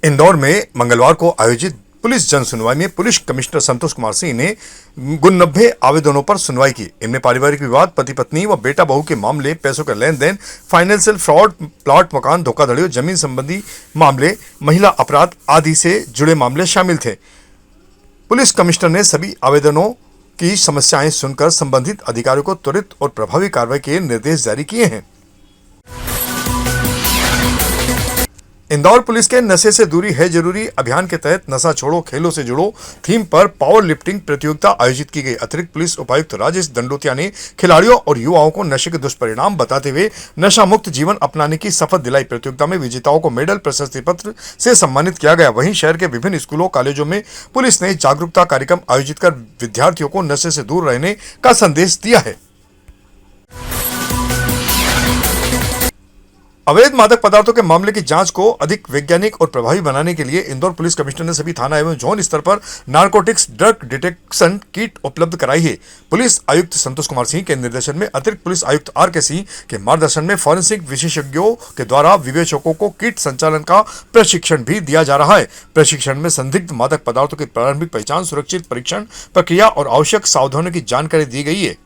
इंदौर में मंगलवार को आयोजित पुलिस जन सुनवाई में पुलिस कमिश्नर संतोष कुमार सिंह ने 90 आवेदनों पर सुनवाई की। इनमें पारिवारिक विवाद, पति पत्नी व बेटा बहू के मामले, पैसों का लेन देन, फाइनेंशियल फ्रॉड, प्लॉट मकान धोखाधड़ी, जमीन संबंधी मामले, महिला अपराध आदि से जुड़े मामले शामिल थे। पुलिस कमिश्नर ने सभी आवेदनों की समस्याएं सुनकर संबंधित अधिकारियों को त्वरित और प्रभावी कार्रवाई के निर्देश जारी किए हैं। इंदौर पुलिस के नशे से दूरी है जरूरी अभियान के तहत नशा छोड़ो खेलों से जुड़ो थीम पर पावर लिफ्टिंग प्रतियोगिता आयोजित की गई। अतिरिक्त पुलिस उपायुक्त राजेश दंडोतिया ने खिलाड़ियों और युवाओं को नशे के दुष्परिणाम बताते हुए नशा मुक्त जीवन अपनाने की शपथ दिलाई। प्रतियोगिता में विजेताओं को मेडल, प्रशस्ति पत्र से सम्मानित किया गया। वहीं शहर के विभिन्न स्कूलों, कॉलेजों में पुलिस ने जागरूकता कार्यक्रम आयोजित कर विद्यार्थियों को नशे से दूर रहने का संदेश दिया है। अवैध मादक पदार्थों के मामले की जांच को अधिक वैज्ञानिक और प्रभावी बनाने के लिए इंदौर पुलिस कमिश्नर ने सभी थाना एवं जोन स्तर पर नारकोटिक्स ड्रग डिटेक्शन किट उपलब्ध कराई है। पुलिस आयुक्त संतोष कुमार सिंह के निर्देशन में अतिरिक्त पुलिस आयुक्त आर.के. सिंह के मार्गदर्शन में फॉरेंसिक विशेषज्ञों के द्वारा विवेचकों को किट संचालन का प्रशिक्षण भी दिया जा रहा है। प्रशिक्षण में संदिग्ध मादक पदार्थों की प्रारंभिक पहचान, सुरक्षित परीक्षण प्रक्रिया और आवश्यक सावधानियों की जानकारी दी गई है।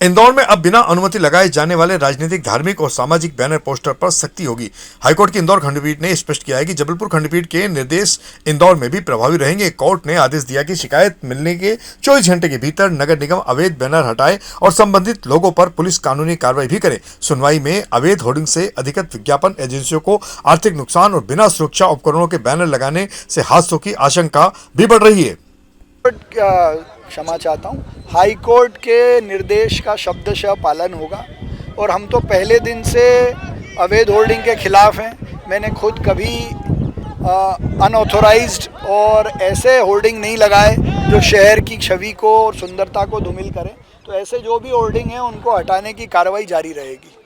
इंदौर में अब बिना अनुमति लगाए जाने वाले राजनीतिक, धार्मिक और सामाजिक बैनर, पोस्टर पर सख्ती होगी। हाईकोर्ट की इंदौर खंडपीठ ने स्पष्ट किया है कि जबलपुर खंडपीठ के निर्देश इंदौर में भी प्रभावी रहेंगे। कोर्ट ने आदेश दिया कि शिकायत मिलने के 24 घंटे के भीतर नगर निगम अवैध बैनर हटाए और संबंधित लोगों पर पुलिस कानूनी कार्रवाई भी करे। सुनवाई में अवैध होर्डिंग से अधिकृत विज्ञापन एजेंसियों को आर्थिक नुकसान और बिना सुरक्षा उपकरणों के बैनर लगाने से हादसों की आशंका भी बढ़ रही है। क्षमा चाहता हूँ, हाई कोर्ट के निर्देश का शब्दशः पालन होगा और हम तो पहले दिन से अवैध होर्डिंग के खिलाफ हैं। मैंने खुद कभी अनऑथोराइज्ड और ऐसे होर्डिंग नहीं लगाए जो शहर की छवि को और सुंदरता को धूमिल करें। तो ऐसे जो भी होर्डिंग हैं उनको हटाने की कार्रवाई जारी रहेगी।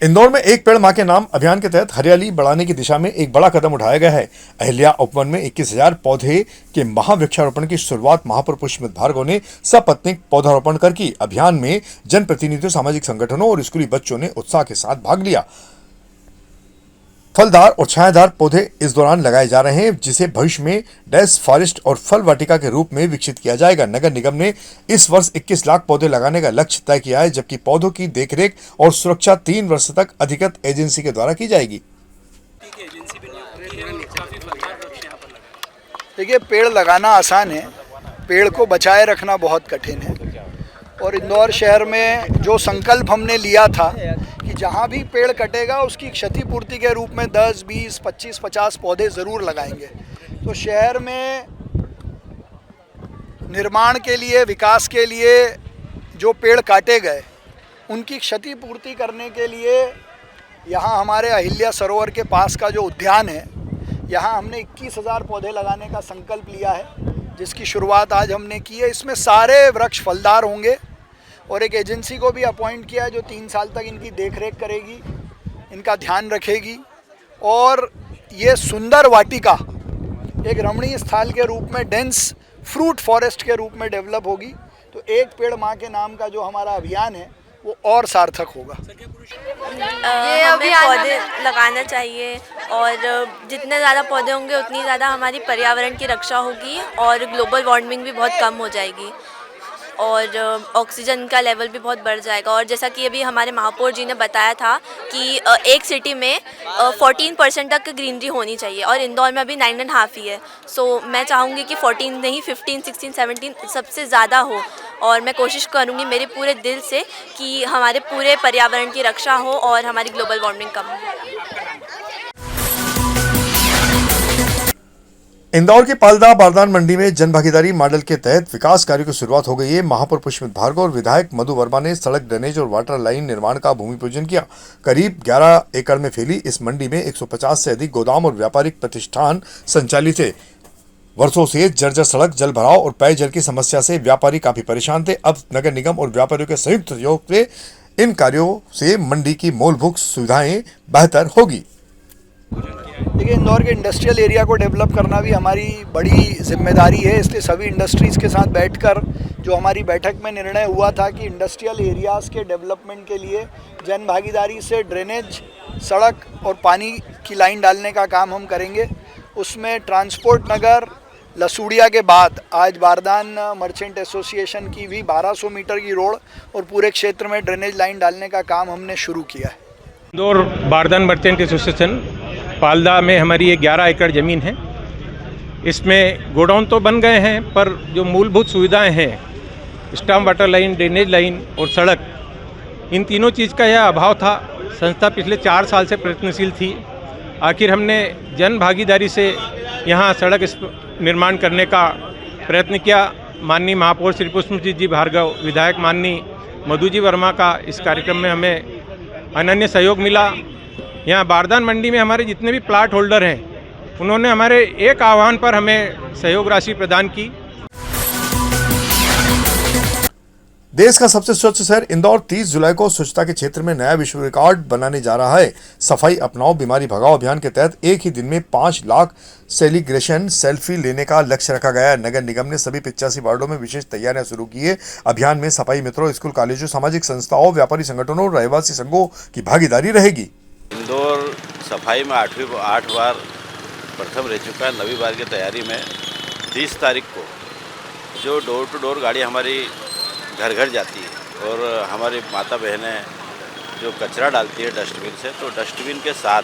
इंदौर में एक पेड़ मां के नाम अभियान के तहत हरियाली बढ़ाने की दिशा में एक बड़ा कदम उठाया गया है। अहिल्या उपवन में 21,000 पौधे के महावृक्षारोपण की शुरुआत महापौर पुष्पमित भार्गव ने सपत्नीक पौधारोपण कर की। अभियान में जनप्रतिनिधियों, सामाजिक संगठनों और स्कूली बच्चों ने उत्साह के साथ भाग लिया। फलदार और छायादार पौधे इस दौरान लगाए जा रहे हैं, जिसे भविष्य में डेस्क फॉरेस्ट और फल वाटिका के रूप में विकसित किया जाएगा। नगर निगम ने इस वर्ष 21 लाख पौधे लगाने का लक्ष्य तय किया है, जबकि पौधों की देखरेख और सुरक्षा 3 वर्ष तक अधिकृत एजेंसी के द्वारा की जाएगी। देखिए, पेड़ लगाना आसान है, पेड़ को बचाए रखना बहुत कठिन है। और इंदौर शहर में जो संकल्प हमने लिया था कि जहाँ भी पेड़ कटेगा उसकी क्षतिपूर्ति के रूप में 10, 20, 25, 50 पौधे ज़रूर लगाएंगे। तो शहर में निर्माण के लिए, विकास के लिए जो पेड़ काटे गए उनकी क्षतिपूर्ति करने के लिए यहाँ हमारे अहिल्या सरोवर के पास का जो उद्यान है, यहाँ हमने 21,000 पौधे लगाने का संकल्प लिया है, जिसकी शुरुआत आज हमने की है। इसमें सारे वृक्ष फलदार होंगे और एक एजेंसी को भी अपॉइंट किया है जो 3 साल तक इनकी देखरेख करेगी, इनका ध्यान रखेगी और ये सुंदर वाटिका एक रमणीय स्थल के रूप में, डेंस फ्रूट फॉरेस्ट के रूप में डेवलप होगी। तो एक पेड़ माँ के नाम का जो हमारा अभियान है वो और सार्थक होगा। ये अभी पौधे लगाना चाहिए और जितने ज़्यादा पौधे होंगे उतनी ज़्यादा हमारी पर्यावरण की रक्षा होगी और ग्लोबल वार्मिंग भी बहुत कम हो जाएगी और ऑक्सीजन का लेवल भी बहुत बढ़ जाएगा। और जैसा कि अभी हमारे महापौर जी ने बताया था कि एक सिटी में 14% तक ग्रीनरी होनी चाहिए और इंदौर में अभी 9.5 ही है। सो मैं चाहूँगी कि 14 नहीं, 15, 16, 17 सबसे ज़्यादा हो और मैं कोशिश करूँगी मेरे पूरे दिल से कि हमारे पूरे पर्यावरण की रक्षा हो और हमारी ग्लोबल वार्मिंग कम हो। इंदौर की पालदा बारदान मंडी में जनभागीदारी मॉडल के तहत विकास कार्यों की शुरुआत हो गई है। महापौर पुष्पमित भार्गव और विधायक मधु वर्मा ने सड़क, ड्रेनेज और वाटर लाइन निर्माण का भूमि पूजन किया। करीब 11 एकड़ में फैली इस मंडी में 150 से अधिक गोदाम और व्यापारिक प्रतिष्ठान संचालित है। वर्षों से जर्जर सड़क, जल भराव और पेयजल की समस्या से व्यापारी काफी परेशान थे। अब नगर निगम और व्यापारियों के संयुक्त सहयोग से इन कार्यों से मंडी की मूलभूत सुविधाएं बेहतर होगी। देखिए, इंदौर के इंडस्ट्रियल एरिया को डेवलप करना भी हमारी बड़ी जिम्मेदारी है, इसलिए सभी इंडस्ट्रीज़ के साथ बैठकर जो हमारी बैठक में निर्णय हुआ था कि इंडस्ट्रियल एरियाज़ के डेवलपमेंट के लिए जन भागीदारी से ड्रेनेज, सड़क और पानी की लाइन डालने का काम हम करेंगे। उसमें ट्रांसपोर्ट नगर लसूड़िया के बाद आज बारदान मर्चेंट एसोसिएशन की भी 1200 मीटर की रोड और पूरे क्षेत्र में ड्रेनेज लाइन डालने का काम हमने शुरू किया है। इंदौर बारदान मर्चेंट एसोसिएशन पालदा में हमारी 11 एकड़ ज़मीन है। इसमें गोडाउन तो बन गए हैं, पर जो मूलभूत सुविधाएं हैं, storm water line, drainage line और सड़क, इन तीनों चीज़ का यह अभाव था। संस्था पिछले 4 साल से प्रयत्नशील थी। आखिर हमने जन भागीदारी से यहाँ सड़क निर्माण करने का प्रयत्न किया। माननीय महापौर श्री पुष्पजीत जी भार्गव, विधायक माननीय मधु जी वर्मा का इस कार्यक्रम में हमें अनन्य सहयोग मिला। यहाँ बारदान मंडी में हमारे जितने भी प्लाट होल्डर हैं, उन्होंने हमारे एक आह्वान पर हमें सहयोग राशि प्रदान की। देश का सबसे स्वच्छ शहर इंदौर 30 जुलाई को स्वच्छता के क्षेत्र में नया विश्व रिकॉर्ड बनाने जा रहा है। सफाई अपनाओ बीमारी भगाओ अभियान के तहत एक ही दिन में 5 लाख सेलिब्रेशन सेल्फी लेने का लक्ष्य रखा गया है। नगर निगम ने सभी 85 वार्डों में विशेष तैयारियां शुरू की है। अभियान में सफाई मित्रों, स्कूल कॉलेजों, सामाजिक संस्थाओं, व्यापारी संगठनों और रहवासी संघों की भागीदारी रहेगी। इंदौर सफाई में 8 बार प्रथम रह चुका है। 9वीं बार की तैयारी में 30 तारीख को जो डोर टू डोर गाड़ी हमारी घर घर जाती है और हमारी माता बहनें जो कचरा डालती है डस्टबिन से, तो डस्टबिन के साथ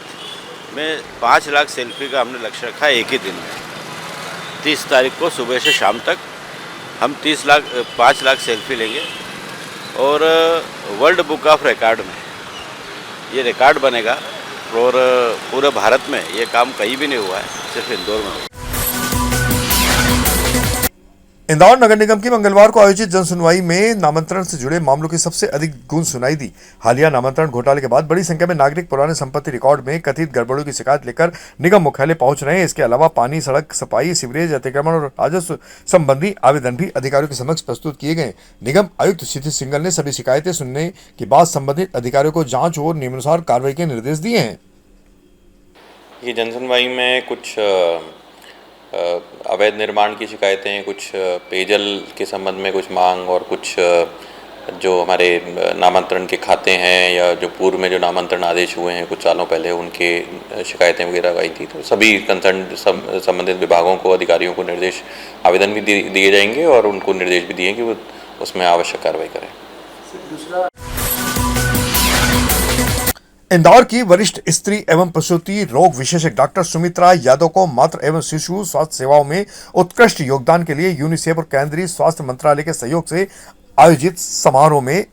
में 5 लाख सेल्फी का हमने लक्ष्य रखा है। एक ही दिन में 30 तारीख को सुबह से शाम तक हम 5 लाख सेल्फी लेंगे और वर्ल्ड बुक ऑफ रिकॉर्ड में ये रिकॉर्ड बनेगा। और पूरे भारत में ये काम कहीं भी नहीं हुआ है, सिर्फ इंदौर में हुआ। इंदौर नगर निगम की मंगलवार को आयोजित जन सुनवाई में नामांतरण से जुड़े मामलों की सबसे अधिक गूंज सुनाई दी। हालिया नामांतरण घोटाले के बाद बड़ी संख्या में नागरिक पुराने संपत्ति रिकॉर्ड में कथित गड़बड़ियों की शिकायत लेकर निगम मुख्यालय पहुंच रहे हैं। इसके अलावा पानी, सड़क, सफाई, सीवरेज, अतिक्रमण और राजस्व संबंधी आवेदन भी अधिकारियों के समक्ष प्रस्तुत किए गए। निगम आयुक्त क्षितिज सिंघल ने सभी शिकायतें सुनने के बाद संबंधित अधिकारियों को जांच और नियमानुसार कार्रवाई के निर्देश दिए हैं। ये जनसुनवाई में कुछ अवैध निर्माण की शिकायतें, कुछ पेयजल के संबंध में कुछ मांग और कुछ जो हमारे नामांतरण के खाते हैं या जो पूर्व में जो नामांतरण आदेश हुए हैं कुछ सालों पहले, उनके शिकायतें वगैरह आई थी। तो सभी कंसर्न संबंधित विभागों को, अधिकारियों को निर्देश, आवेदन भी दिए जाएंगे और उनको निर्देश भी दिए कि वो उसमें आवश्यक कार्रवाई करें। इंदौर की वरिष्ठ स्त्री एवं प्रसूति रोग विशेषज्ञ डॉक्टर सुमित्रा यादव को मातृ एवं शिशु स्वास्थ्य सेवाओं में उत्कृष्ट योगदान के लिए यूनिसेफ और केंद्रीय स्वास्थ्य मंत्रालय के सहयोग से आयोजित समारोह में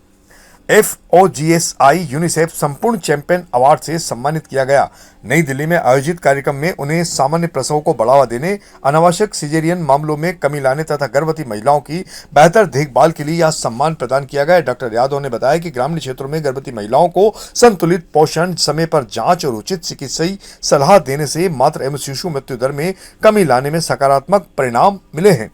FOGSI यूनिसेफ संपूर्ण चैंपियन अवार्ड से सम्मानित किया गया। नई दिल्ली में आयोजित कार्यक्रम में उन्हें सामान्य प्रसव को बढ़ावा देने, अनावश्यक सिजेरियन मामलों में कमी लाने तथा गर्भवती महिलाओं की बेहतर देखभाल के लिए यह सम्मान प्रदान किया गया। डॉक्टर यादव ने बताया कि ग्रामीण क्षेत्रों में गर्भवती महिलाओं को संतुलित पोषण, समय पर जांच और उचित चिकित्सीय सलाह देने से मातृ एवं शिशु मृत्यु दर में कमी लाने में सकारात्मक परिणाम मिले हैं।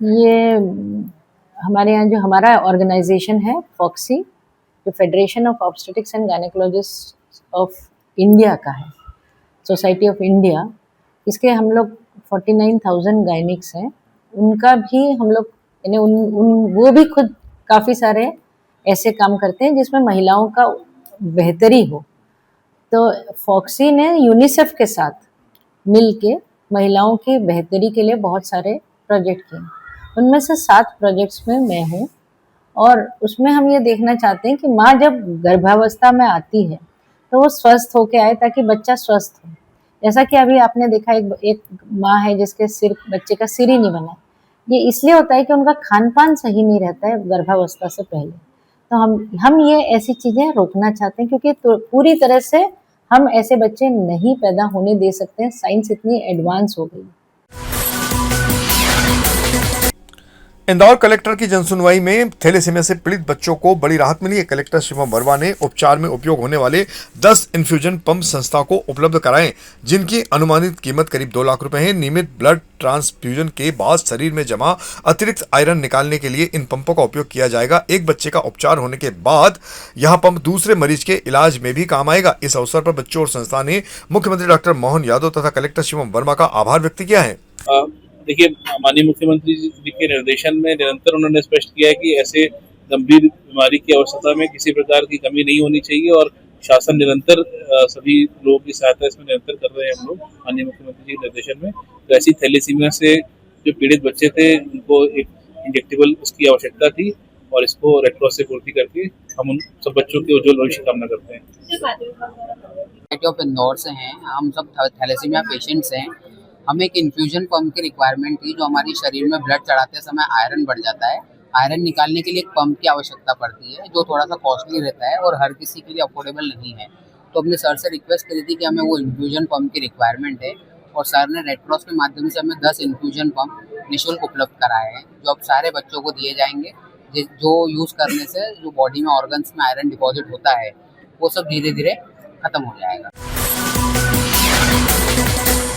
ये हमारे यहाँ जो हमारा ऑर्गेनाइजेशन है फॉक्सी, जो federation of obstetrics and gynaecologist of India का है, सोसाइटी ऑफ इंडिया, इसके हम लोग 49,000 गायनिक्स हैं। उनका भी हम लोग यानी वो भी खुद काफ़ी सारे ऐसे काम करते हैं जिसमें महिलाओं का बेहतरी हो। तो फॉक्सी ने यूनिसेफ के साथ मिल के महिलाओं की बेहतरी के लिए बहुत सारे प्रोजेक्ट किए। उनमें से 7 प्रोजेक्ट्स में मैं हूँ और उसमें हम ये देखना चाहते हैं कि माँ जब गर्भावस्था में आती है तो वो स्वस्थ होके आए ताकि बच्चा स्वस्थ हो। जैसा कि अभी आपने देखा एक माँ है जिसके बच्चे का सिर ही नहीं बना। ये इसलिए होता है कि उनका खान पान सही नहीं रहता है गर्भावस्था से पहले। तो हम ये ऐसी चीज़ें रोकना चाहते हैं क्योंकि तो पूरी तरह से हम ऐसे बच्चे नहीं पैदा होने दे सकते हैं। साइंस इतनी एडवांस हो गई। इंदौर कलेक्टर की जनसुनवाई में थैलेसीमिया से पीड़ित बच्चों को बड़ी राहत मिली है। कलेक्टर शिवम वर्मा ने उपचार में उपयोग होने वाले 10 इन्फ्यूजन पंप संस्था को उपलब्ध कराए, जिनकी अनुमानित कीमत करीब 2 लाख रुपए है। नियमित ब्लड ट्रांसफ्यूजन के बाद शरीर में जमा अतिरिक्त आयरन निकालने के लिए इन पंपों का उपयोग किया जाएगा। एक बच्चे का उपचार होने के बाद यह पंप दूसरे मरीज के इलाज में भी काम आएगा। इस अवसर पर बच्चों और संस्था ने मुख्यमंत्री डॉक्टर मोहन यादव तथा कलेक्टर शिवम वर्मा का आभार व्यक्त किया है। देखिए, माननीय मुख्यमंत्री जी के निर्देशन में निरंतर उन्होंने स्पष्ट किया है कि ऐसे गंभीर बीमारी की अवस्था में किसी प्रकार की कमी नहीं होनी चाहिए और शासन निरंतर सभी लोगों की सहायता इसमें निरंतर कर रहे हैं हम लोग माननीय मुख्यमंत्री जी के निर्देशन में। तो ऐसी थैलेसीमिया से जो पीड़ित बच्चे थे उनको एक इंजेक्टेबल उसकी आवश्यकता थी और इसको रेड क्रॉस से पूर्ति करके हम उन सब बच्चों के उज्जवल भविष्य की कामना करते हैं। सोसाइटी ऑफ इंदौर से हैं, हम सब थैलेसीमिया पेशेंट्स हैं। हमें एक इन्फ्यूजन पंप की रिक्वायरमेंट थी, जो हमारी शरीर में ब्लड चढ़ाते समय आयरन बढ़ जाता है। आयरन निकालने के लिए एक पंप की आवश्यकता पड़ती है, जो थोड़ा सा कॉस्टली रहता है और हर किसी के लिए अफोर्डेबल नहीं है। तो अपने सर से रिक्वेस्ट करी थी कि हमें वो इन्फ्यूजन पंप की रिक्वायरमेंट है और सर ने रेड क्रॉस के माध्यम से हमें 10 इन्फ्यूजन पंप निःशुल्क उपलब्ध कराए हैं, जो अब सारे बच्चों को दिए जाएंगे। जो यूज़ करने से जो बॉडी में ऑर्गन्स में आयरन डिपॉजिट होता है वो सब धीरे धीरे खत्म हो जाएगा।